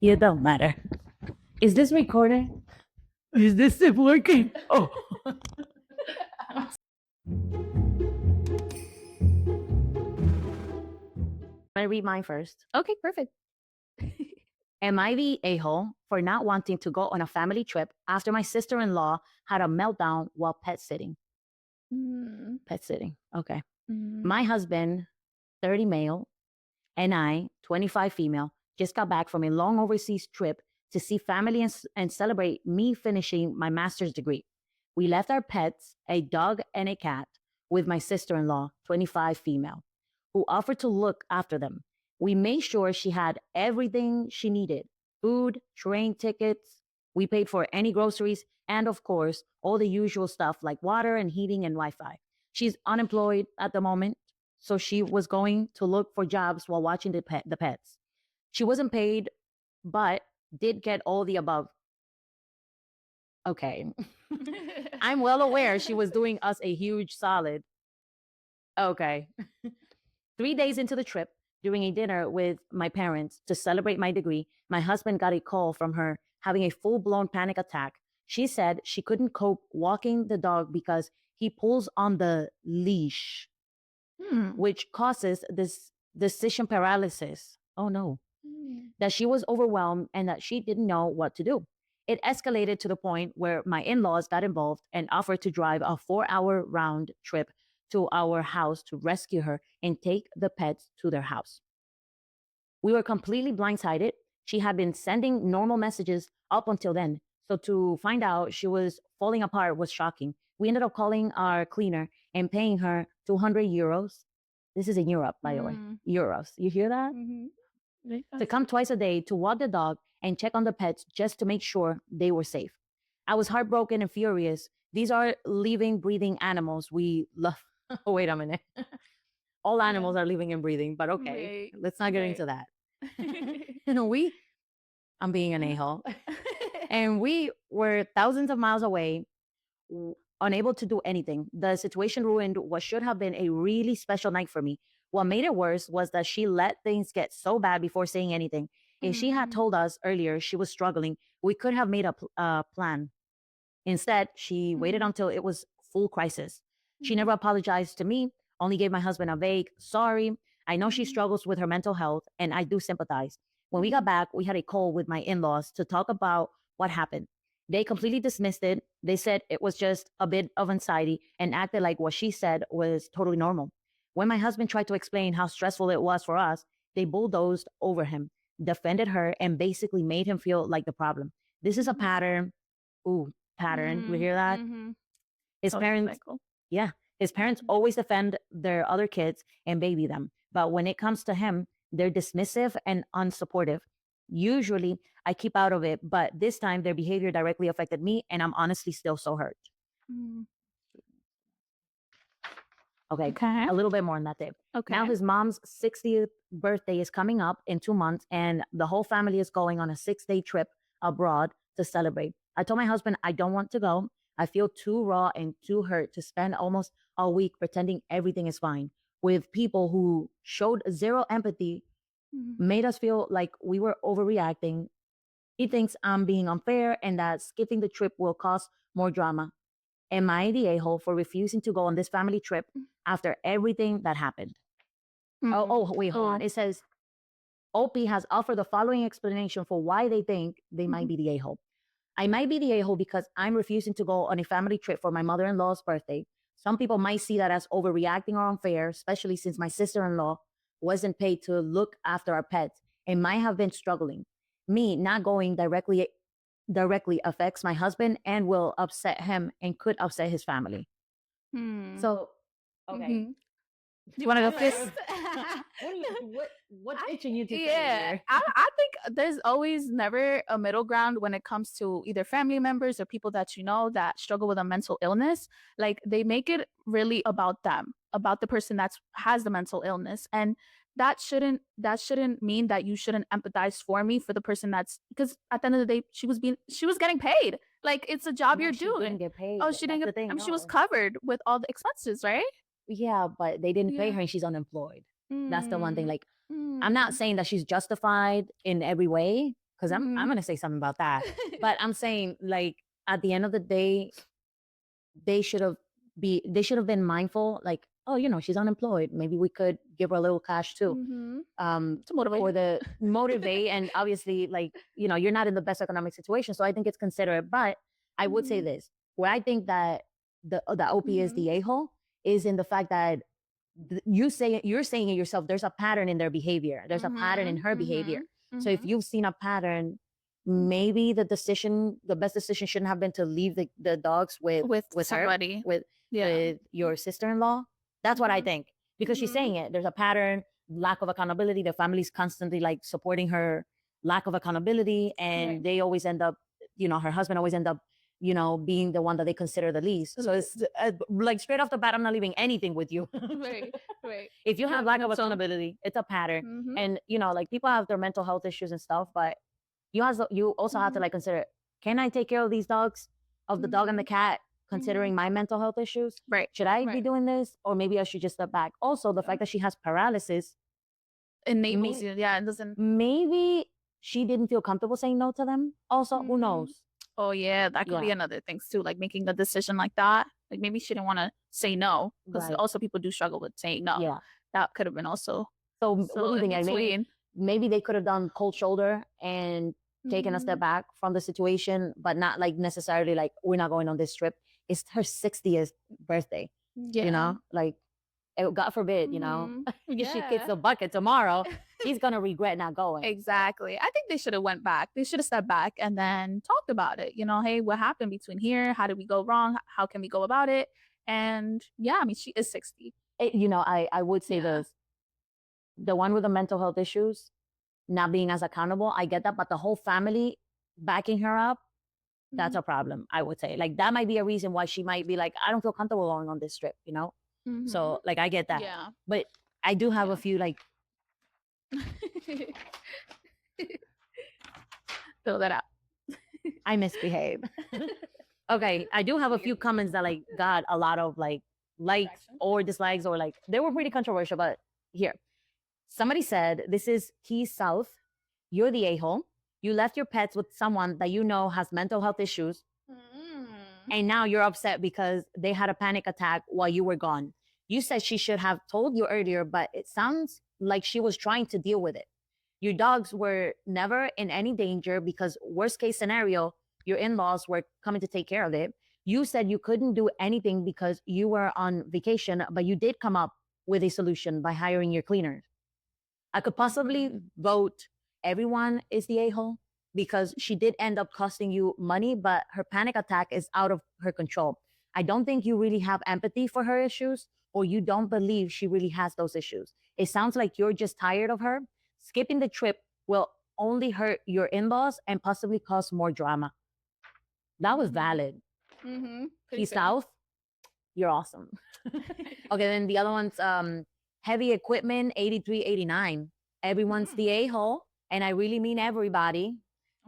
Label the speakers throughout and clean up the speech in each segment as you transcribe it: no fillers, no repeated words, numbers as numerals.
Speaker 1: It don't matter. Is this recording? Is this still working? Oh. I read mine first.
Speaker 2: Okay, perfect.
Speaker 1: Am I the a-hole for not wanting to go on a family trip after my sister-in-law had a meltdown while pet sitting? Pet sitting. Okay. My husband, 30 male, and I, 25 female, just got back from a long overseas trip to see family and celebrate me finishing my master's degree. We left our pets, a dog and a cat, with my sister in law, 25 female, who offered to look after them. We made sure she had everything she needed: food, train tickets. We paid for any groceries, and of course, all the usual stuff like water and heating and Wi Fi. She's unemployed at the moment, so she was going to look for jobs while watching the pets. She wasn't paid, but did get all the above. Okay. I'm well aware she was doing us a huge solid. Okay. 3 days into the trip, during a dinner with my parents to celebrate my degree, my husband got a call from her having a full blown panic attack. She said she couldn't cope walking the dog because he pulls on the leash, which causes this decision paralysis. Oh no. That she was overwhelmed and that she didn't know what to do. It escalated to the point where my in laws got involved and offered to drive a 4 hour round trip to our house to rescue her and take the pets to their house. We were completely blindsided. She had been sending normal messages up until then. So to find out she was falling apart was shocking. We ended up calling our cleaner and paying her 200 euros. This is in Europe, by the way. Euros. You hear that? To come twice a day to walk the dog and check on the pets just to make sure they were safe. I was heartbroken and furious. These are living, breathing animals we love. Wait a minute. All animals are living and breathing, but okay, let's not get into that. I'm being an a-hole. And we were thousands of miles away, unable to do anything. The situation ruined what should have been a really special night for me. What made it worse was that she let things get so bad before saying anything. If she had told us earlier she was struggling, we could have made a plan. Instead, she waited until it was full crisis. She never apologized to me, only gave my husband a vague sorry. I know she struggles with her mental health, and I do sympathize. When we got back, we had a call with my in laws to talk about what happened. They completely dismissed it. They said it was just a bit of anxiety and acted like what she said was totally normal. When my husband tried to explain how stressful it was for us, they bulldozed over him, defended her, and basically made him feel like the problem. This is a pattern. Ooh, pattern. We hear that? His parents, yeah, his parents always defend their other kids and baby them. But when it comes to him, they're dismissive and unsupportive. Usually I keep out of it, but this time their behavior directly affected me, and I'm honestly still so hurt. Okay, a little bit more on that day.
Speaker 2: Okay.
Speaker 1: Now his mom's 60th birthday is coming up in 2 months, and the whole family is going on a 6-day trip abroad to celebrate. I told my husband I don't want to go. I feel too raw and too hurt to spend almost a week pretending everything is fine with people who showed zero empathy, made us feel like we were overreacting. He thinks I'm being unfair and that skipping the trip will cause more drama. Am I the a-hole for refusing to go on this family trip after everything that happened? Wait, hold on. It says OP has offered the following explanation for why they think they might be the a-hole. I might be the a-hole because I'm refusing to go on a family trip for my mother-in-law's birthday. Some people might see that as overreacting or unfair, especially since my sister-in-law wasn't paid to look after our pets and might have been struggling. Me not going directly affects my husband and will upset him and could upset his family. So, okay.
Speaker 2: Do you want to go first?
Speaker 1: What's itching you to say
Speaker 2: Yeah,
Speaker 1: here?
Speaker 2: I think there's always never a middle ground when it comes to either family members or people that you know that struggle with a mental illness. Like they make it really about them, about the person that has the mental illness, and that shouldn't mean that you shouldn't empathize for me for the person that's, because at the end of the day she was getting paid. Like it's a job you're
Speaker 1: She
Speaker 2: doing.
Speaker 1: didn't get paid.
Speaker 2: Oh, she didn't
Speaker 1: That's
Speaker 2: get.
Speaker 1: the thing,
Speaker 2: She was
Speaker 1: no.
Speaker 2: covered with all the expenses, right?
Speaker 1: Yeah, but they didn't pay
Speaker 2: Yeah.
Speaker 1: her and she's unemployed. That's the one thing. Like, I'm not saying that she's justified in every way because I'm gonna say something about that. But I'm saying, like, at the end of the day, they should have been mindful, like, oh, she's unemployed, maybe we could give her a little cash too.
Speaker 2: To motivate.
Speaker 1: For the motivate. And obviously, like, you're not in the best economic situation, so I think it's considerate. But I would say this, where I think that the OP is the a-hole is in the fact that you're saying it yourself, there's a pattern in their behavior, there's a pattern in her behavior. So if you've seen a pattern, maybe the best decision shouldn't have been to leave the dogs with
Speaker 2: somebody,
Speaker 1: her, with your sister-in-law. That's what I think, because she's saying it, there's a pattern, lack of accountability, the family's constantly like supporting her lack of accountability, and they always end up, her husband always end up, being the one that they consider the least. So it's like straight off the bat, I'm not leaving anything with you.
Speaker 2: Right.
Speaker 1: If you have lack of accountability, it's a pattern. And like, people have their mental health issues and stuff, but you also have to like consider, can I take care of these dogs, of the dog and the cat, considering my mental health issues?
Speaker 2: Right.
Speaker 1: Should I be doing this, or maybe I should just step back? Also, the fact that she has paralysis
Speaker 2: enables you. Yeah, it doesn't.
Speaker 1: Maybe she didn't feel comfortable saying no to them. Also, who knows?
Speaker 2: Oh yeah, that could be another thing too. Like making a decision like that. Like maybe she didn't want to say no, because also people do struggle with saying no.
Speaker 1: Yeah,
Speaker 2: that could have been also.
Speaker 1: So what do you think? Like, maybe they could have done cold shoulder and taken a step back from the situation, but not like necessarily like, we're not going on this trip. It's her 60th birthday. Like, God forbid, if she kicks the bucket tomorrow, she's gonna regret not going.
Speaker 2: Exactly. I think they should have went back. They should have stepped back and then talked about it. Hey, what happened between here? How did we go wrong? How can we go about it? And yeah, I mean, she is 60.
Speaker 1: I would say this. The one with the mental health issues, not being as accountable, I get that, but the whole family backing her up, that's a problem, I would say. Like, that might be a reason why she might be like, I don't feel comfortable going on this trip, So, like, I get that.
Speaker 2: Yeah.
Speaker 1: But I do have a few, like...
Speaker 2: Fill that out.
Speaker 1: I misbehave. Okay, I do have a few comments that, like, got a lot of, like, likes or dislikes, or, like, they were pretty controversial, but here. Somebody said, this is Key South. You're the a-hole. You left your pets with someone that you know has mental health issues. And now you're upset because they had a panic attack while you were gone. You said she should have told you earlier, but it sounds like she was trying to deal with it. Your dogs were never in any danger because, worst case scenario, your in-laws were coming to take care of it. You said you couldn't do anything because you were on vacation, but you did come up with a solution by hiring your cleaners. I could possibly vote everyone is the a-hole, because she did end up costing you money, but her panic attack is out of her control. I don't think you really have empathy for her issues, or you don't believe she really has those issues. It sounds like you're just tired of her. Skipping the trip will only hurt your in-laws and possibly cause more drama. That was valid. Peace out. You're awesome. Okay, then the other one's Heavy Equipment 8389. Everyone's the a-hole, and I really mean everybody.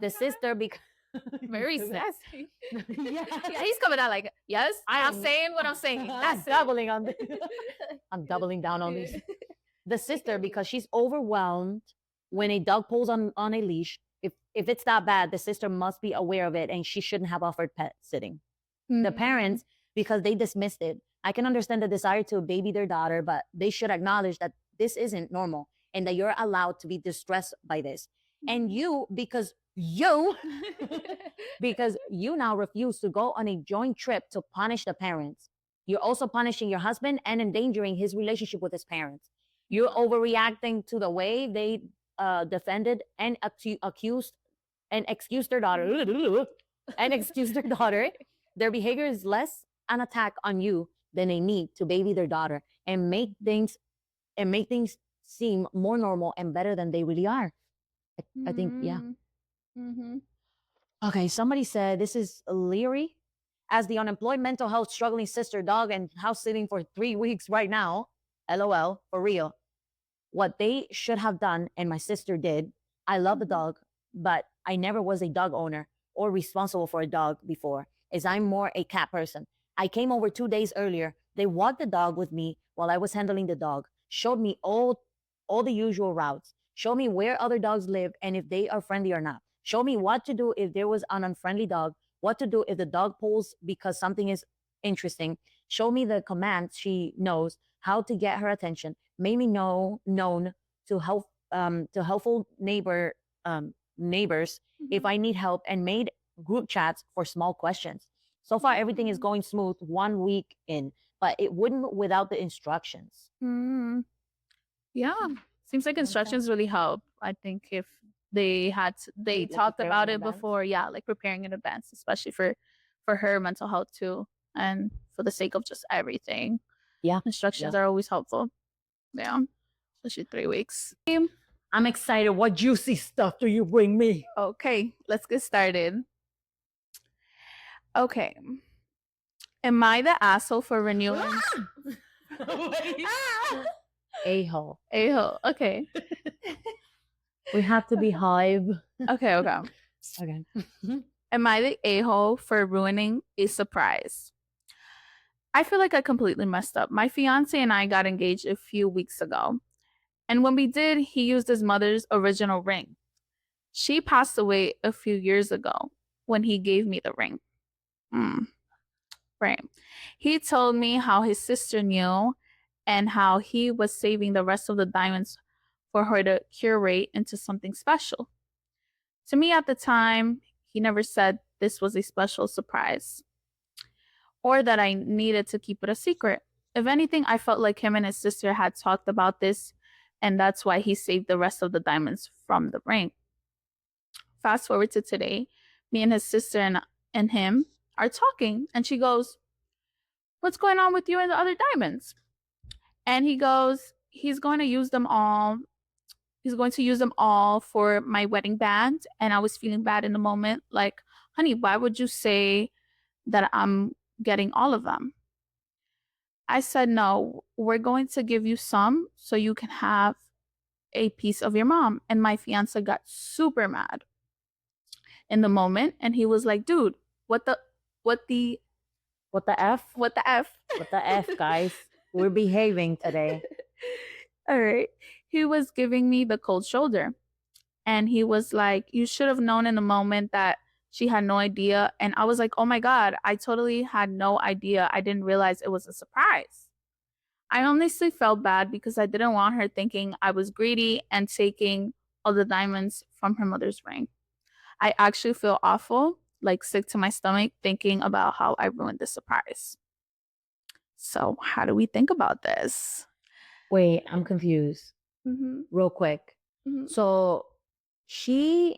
Speaker 1: The sister, because
Speaker 2: very sassy. Yeah, he's coming out like, yes, I'm saying what I'm saying.
Speaker 1: That's doubling on this. I'm doubling down on this. The sister, because she's overwhelmed when a dog pulls on a leash. If it's that bad, the sister must be aware of it, and she shouldn't have offered pet sitting. The parents, because they dismissed it. I can understand the desire to baby their daughter, but they should acknowledge that this isn't normal and that you're allowed to be distressed by this. And you, because you now refuse to go on a joint trip to punish the parents, you're also punishing your husband and endangering his relationship with his parents. You're overreacting to the way they defended and accused and excused their daughter. Their behavior is less an attack on you than a need to baby their daughter and make things seem more normal and better than they really are. I think, yeah. Okay, somebody said, this is Leary. As the unemployed, mental health struggling sister dog and house sitting for 3 weeks right now, LOL, for real. What they should have done, and my sister did, I love the dog, but I never was a dog owner or responsible for a dog before, as I'm more a cat person. I came over 2 days earlier. They walked the dog with me while I was handling the dog, showed me all the usual routes, showed me where other dogs live and if they are friendly or not. Show me what to do if there was an unfriendly dog, what to do if the dog pulls because something is interesting. Show me the commands she knows, how to get her attention. Made me known to helpful neighbors if I need help, and made group chats for small questions. So far, everything is going smooth 1 week in, but it wouldn't without the instructions.
Speaker 2: Yeah. Seems like instructions really help. I think if they
Speaker 1: They
Speaker 2: talked
Speaker 1: prepare
Speaker 2: about
Speaker 1: in
Speaker 2: it
Speaker 1: advance.
Speaker 2: before, yeah, like preparing in advance, especially for her mental health too, and for the sake of just everything.
Speaker 1: Yeah.
Speaker 2: Instructions are always helpful. Yeah. Especially 3 weeks.
Speaker 1: I'm excited. What juicy stuff do you bring me?
Speaker 2: Okay, let's get started. Okay. Am I the asshole for renewing?
Speaker 1: A-hole.
Speaker 2: A-hole. Okay.
Speaker 1: We have to be hive.
Speaker 2: Okay.
Speaker 1: Okay.
Speaker 2: Am I the a-hole for ruining a surprise? I feel like I completely messed up. My fiance and I got engaged a few weeks ago. And when we did, he used his mother's original ring. She passed away a few years ago when he gave me the ring. Right. He told me how his sister knew and how he was saving the rest of the diamonds for her to curate into something special. To me at the time, he never said this was a special surprise or that I needed to keep it a secret. If anything, I felt like him and his sister had talked about this, and that's why he saved the rest of the diamonds from the ring. Fast forward to today, me and his sister and him are talking, and she goes, "What's going on with you and the other diamonds?" And he goes, he's going to use them all. He's going to use them all for my wedding band. And I was feeling bad in the moment. Like, honey, why would you say that I'm getting all of them? I said, no, we're going to give you some so you can have a piece of your mom. And my fiance got super mad in the moment. And he was like, dude, what the
Speaker 1: F?
Speaker 2: What the F?
Speaker 1: What the F, guys? We're behaving today.
Speaker 2: All right. He was giving me the cold shoulder. And he was like, you should have known in the moment that she had no idea. And I was like, oh my God, I totally had no idea. I didn't realize it was a surprise. I honestly felt bad because I didn't want her thinking I was greedy and taking all the diamonds from her mother's ring. I actually feel awful, like sick to my stomach, thinking about how I ruined the surprise. So, how do we think about this?
Speaker 1: Wait, I'm confused. Real quick. So the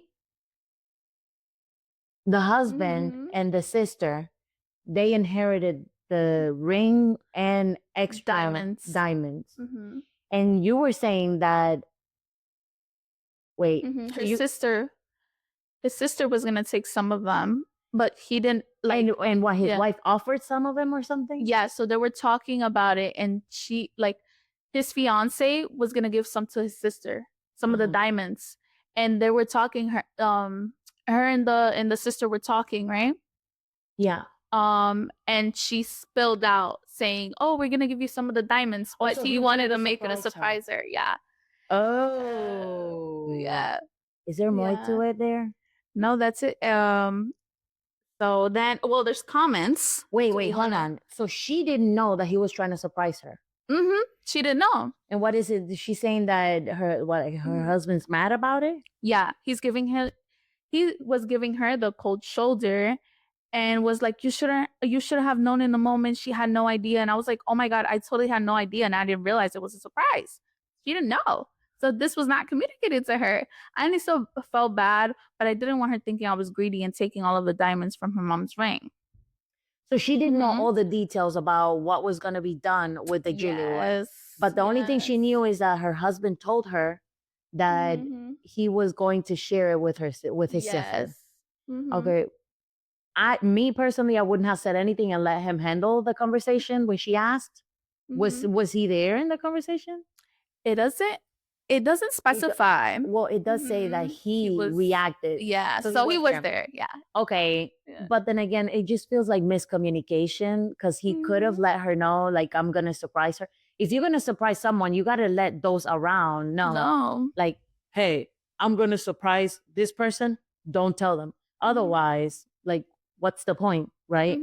Speaker 1: husband and the sister, they inherited the ring and extra diamonds. And you were saying that, wait,
Speaker 2: his sister was gonna take some of them, but he didn't like.
Speaker 1: And what, his wife offered some of them or something?
Speaker 2: Yeah, so they were talking about it, and she like his fiance was gonna give some to his sister, some of the diamonds, and they were talking. Her and the sister were talking, right?
Speaker 1: Yeah.
Speaker 2: And she spilled out saying, "Oh, we're gonna give you some of the diamonds," but he wanted to make it a surprise her. Yeah.
Speaker 1: Oh.
Speaker 2: Yeah.
Speaker 1: Is there more to it there?
Speaker 2: No, that's it. So then, well, there's comments.
Speaker 1: Wait, hold on. So she didn't know that he was trying to surprise her.
Speaker 2: She didn't know.
Speaker 1: And what is it? She's saying that her husband's mad about it?
Speaker 2: Yeah, he was giving her the cold shoulder and was like, you should have known in the moment. She had no idea. And I was like, oh my God, I totally had no idea. And I didn't realize it was a surprise. She didn't know. So this was not communicated to her. I only still felt bad, but I didn't want her thinking I was greedy and taking all of the diamonds from her mom's ring.
Speaker 1: So she didn't know all the details about what was going to be done with the jewelry. Yes. But the only thing she knew is that her husband told her that he was going to share it with his sister. Okay. Me personally, I wouldn't have said anything and let him handle the conversation when she asked. Was he there in the conversation?
Speaker 2: It doesn't specify.
Speaker 1: Well, it does say that he reacted.
Speaker 2: Yeah, so he was there. Yeah.
Speaker 1: Okay. Yeah. But then again, it just feels like miscommunication because he could have let her know, like, I'm going to surprise her. If you're going to surprise someone, you got to let those around know. No. Like, hey, I'm going to surprise this person. don't tell them. Otherwise, like, what's the point, right?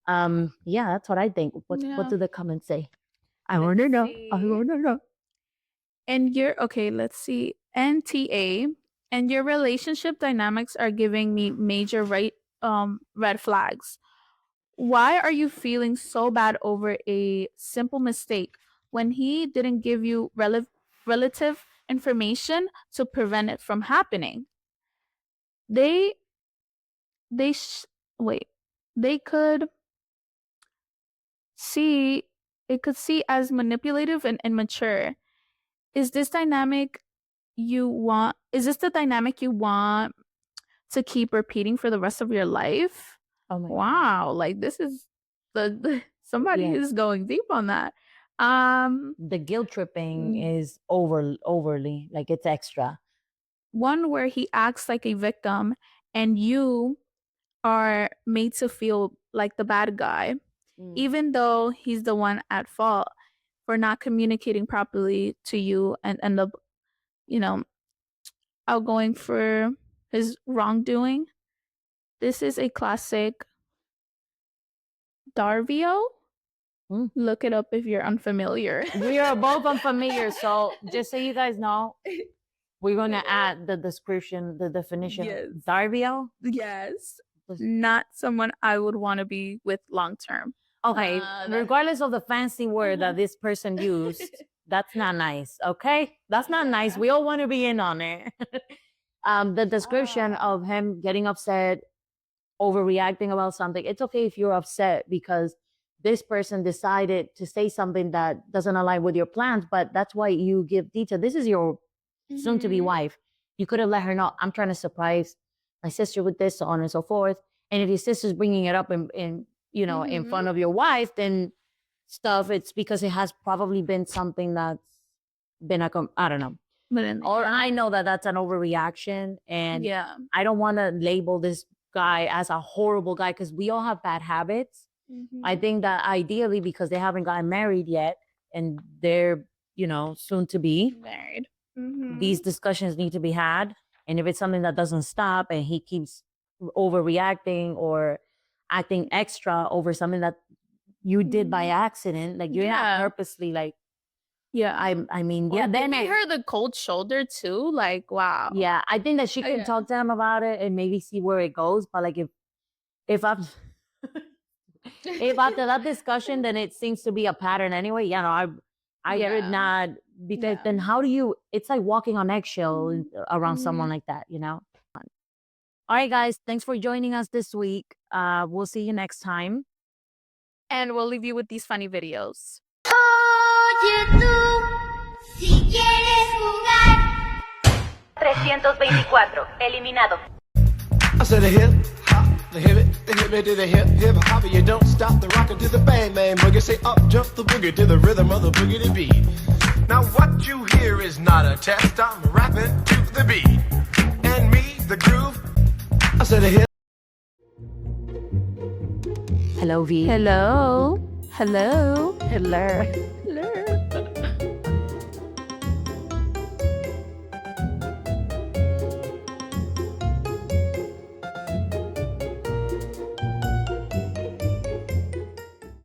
Speaker 1: Yeah, that's what I think. What
Speaker 2: Yeah.
Speaker 1: do the comments say? I want to know. I
Speaker 2: see.
Speaker 1: want to know.
Speaker 2: And let's see. NTA and your relationship dynamics are giving me major red flags. Why are you feeling so bad over a simple mistake when he didn't give you relative information to prevent it from happening? They they sh- wait. They could see it could see as manipulative and immature. Is this dynamic is this the dynamic you want to keep repeating for the rest of your life?
Speaker 1: Oh my God.
Speaker 2: Wow, like this is somebody
Speaker 1: Yeah.
Speaker 2: is going deep on that.
Speaker 1: The guilt tripping is overly, like, it's extra.
Speaker 2: One where he acts like a victim and you are made to feel like the bad guy, even though he's the one at fault for not communicating properly to you and end up, outgoing for his wrongdoing. This is a classic Darvio. Look it up if you're unfamiliar.
Speaker 1: We are both unfamiliar, so just so you guys know, we're gonna add the description, the definition.
Speaker 2: Yes.
Speaker 1: Darvio?
Speaker 2: Yes. Not someone I would want to be with long term.
Speaker 1: Okay, regardless of the fancy word that this person used, that's not nice, okay? That's not nice. We all want to be in on it. The description of him getting upset, overreacting about something, it's okay if you're upset because this person decided to say something that doesn't align with your plans, but that's why you give detail. This is your soon to be wife. You could have let her know, I'm trying to surprise my sister with this, so on and so forth. And if your sister's bringing it up in in front of your wife, then it's because it has probably been something that's been I don't know. Or I know that that's an overreaction, and I don't want to label this guy as a horrible guy because we all have bad habits. I think that ideally, because they haven't gotten married yet and they're soon to be
Speaker 2: married,
Speaker 1: these discussions need to be had. And if it's something that doesn't stop and he keeps overreacting or acting extra over something that you did by accident, like you're not purposely like, I mean,
Speaker 2: then I heard the cold shoulder too. Like, wow.
Speaker 1: Yeah, I think that she can talk to him about it and maybe see where it goes. But like, if I'm if after that discussion, then it seems to be a pattern anyway. I would not, because then how do you? It's like walking on eggshells around someone like that, All right, guys, thanks for joining us this week. We'll see you next time,
Speaker 2: and we'll leave you with these funny videos.
Speaker 3: Oye tú, si quieres jugar. 324, eliminado.
Speaker 4: I said a hip hop, the hip it to the hip hop, you don't stop the rocker to the bang bang boogie. Say up jump the boogie to the rhythm of the boogie to beat. Now what you hear is not a test. I'm rapping to the beat, and me the groove. I said a hip.
Speaker 1: Hello, V.
Speaker 2: Hello. Hello.
Speaker 1: Hello.